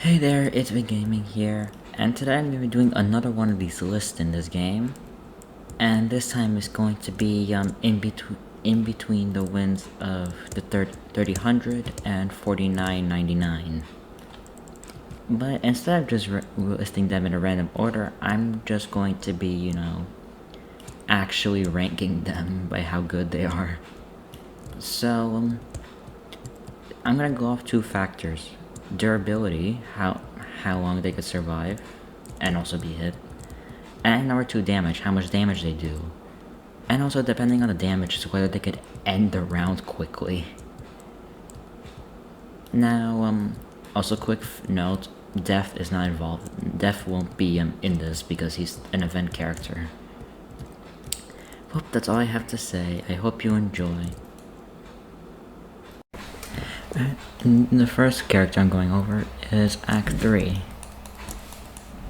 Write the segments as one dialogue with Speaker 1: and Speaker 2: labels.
Speaker 1: Hey there, it's Big Gaming here, and today I'm going to be doing another one of these lists in this game, and this time it's going to be in between the wins of the 3000 and 49.99. But instead of just listing them in a random order, I'm just going to be, actually ranking them by how good they are. So, I'm gonna go off two factors: durability, how long they could survive and also be hit, and number two, damage, how much damage they do, and also depending on the damage, whether they could end the round quickly. Now, also quick note: Death is not involved. Death won't be in this because he's an event character. Well, that's all I have to say. I hope you enjoy. The first character I'm going over is Act 3.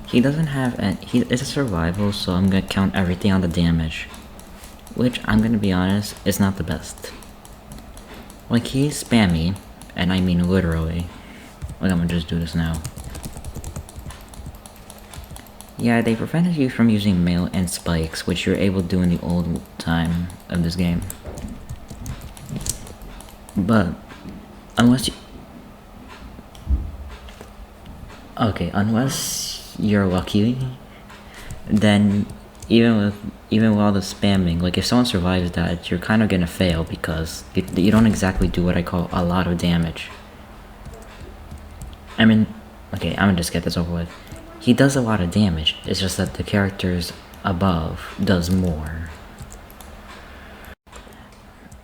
Speaker 1: He doesn't have he is a survival, so I'm gonna count everything on the damage, which I'm gonna be honest is not the best. Like, he's spammy, and I mean literally. Like, I'm gonna just do this now. Yeah, they prevented you from using mail and spikes, which you're able to do in the old time of this game. But unless you're lucky, then even with all the spamming, like, if someone survives that, you're kind of gonna fail because you don't exactly do what I call a lot of damage. I mean, okay, I'm gonna just get this over with. He does a lot of damage, it's just that the characters above does more.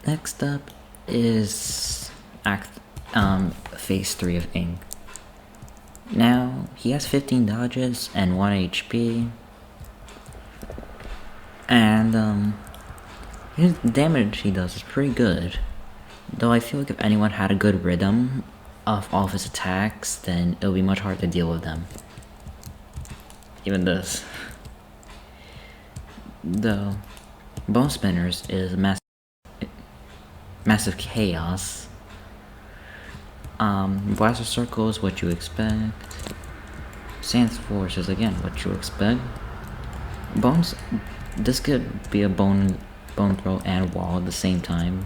Speaker 1: Next up is Phase 3 of Ink. Now, he has 15 dodges and 1 HP. And, his damage he does is pretty good. Though I feel like if anyone had a good rhythm of all of his attacks, then it'll be much harder to deal with them. Even this. Though, Bone Spinners is massive chaos. Blaster Circle is what you expect. Sand Force is again what you expect. Bones, this could be a bone throw and wall at the same time.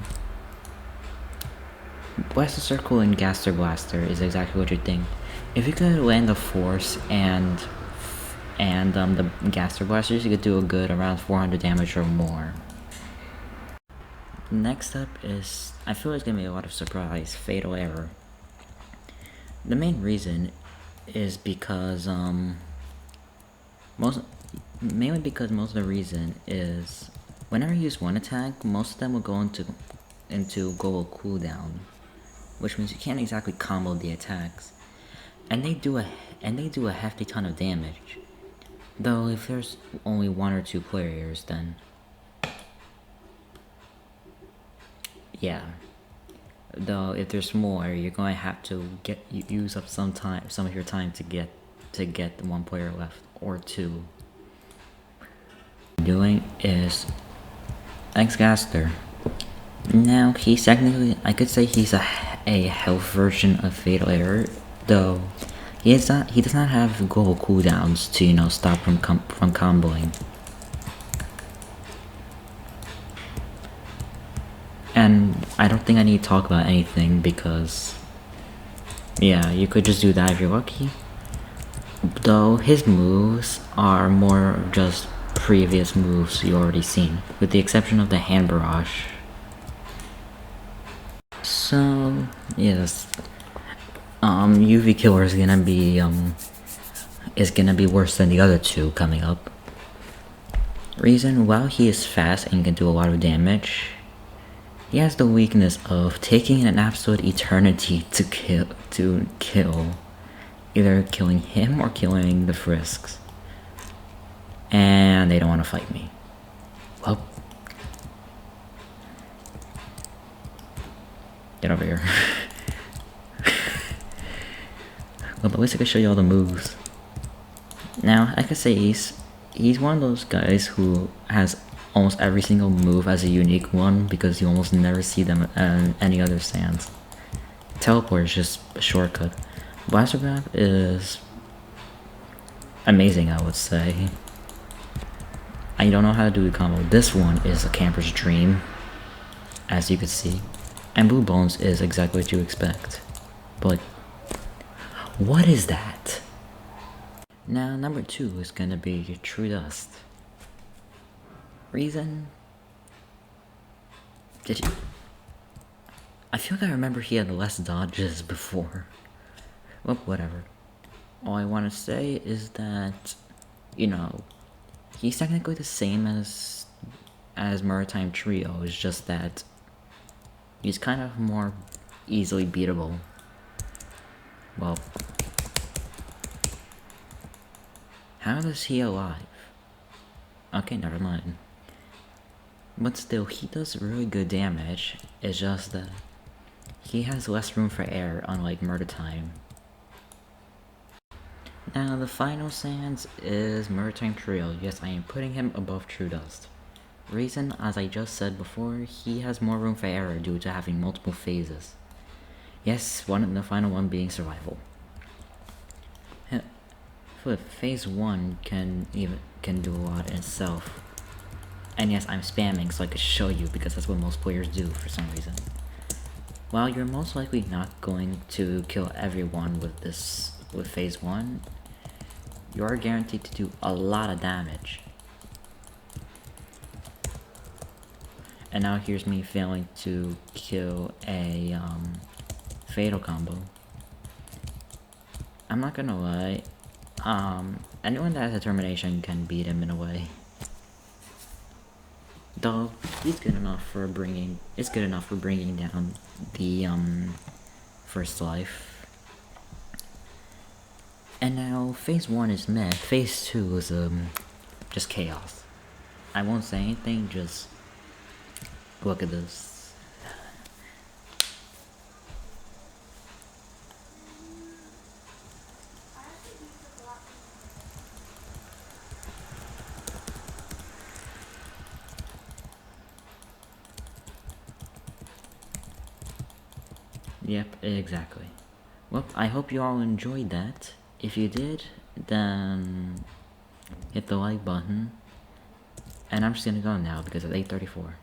Speaker 1: Blaster Circle and Gaster Blaster is exactly what you think. If you could land the Force and the Gaster Blasters, you could do a good around 400 damage or more. Next up is, I feel it's gonna be a lot of surprise, Fatal Error. The main reason is because mainly because most of the reason is whenever you use one attack, most of them will go into global cooldown, which means you can't exactly combo the attacks, and they do a hefty ton of damage. Though if there's only one or two players, then yeah. Though if there's more, you're going to have to use up some of your time to get one player left or two. What doing is X-Gaster. Now, he's technically, I could say he's a health version of Fatal Error, though he does not have global cooldowns to stop from comboing. And I don't think I need to talk about anything because, yeah, you could just do that if you're lucky. Though his moves are more of just previous moves you already seen, with the exception of the hand barrage. So yes, UV Killer is gonna be worse than the other two coming up. Reason: while he is fast and can do a lot of damage, he has the weakness of taking an absolute eternity to kill, either killing him or killing the Frisks. And they don't want to fight me. Well, get over here. Well, at least I can show you all the moves. Now, I could say he's one of those guys who has almost every single move as a unique one because you almost never see them in any other stands. Teleport is just a shortcut. Blaster Grab is amazing, I would say. I don't know how to do the combo. This one is a camper's dream, as you can see. And Blue Bones is exactly what you expect. But like, what is that? Now, number 2 is gonna be True Dust. Reason? Did you... I feel like I remember he had less dodges before. Well, whatever. All I want to say is that, you know, he's technically the same as Maritime Trio. It's just that he's kind of more easily beatable. Well, how is he alive? Okay, never mind. But still, he does really good damage. It's just that he has less room for error, unlike Murder Time. Now, the final Sans is Maritime Trio. Yes, I am putting him above True Dust. Reason, as I just said before, he has more room for error due to having multiple phases. Yes, the final one being Survival. Phase 1 can do a lot in itself. And yes, I'm spamming so I could show you because that's what most players do for some reason. While you're most likely not going to kill everyone with phase 1, you're guaranteed to do a lot of damage. And now here's me failing to kill a fatal combo. I'm not gonna lie, anyone that has determination can beat him in a way. Though he's good enough for bringing down the first life. And now phase 1 is meh. Phase 2 is just chaos. I won't say anything, just look at this. Yep, exactly. Well, I hope you all enjoyed that. If you did, then hit the like button. And I'm just gonna go now because it's 8:34.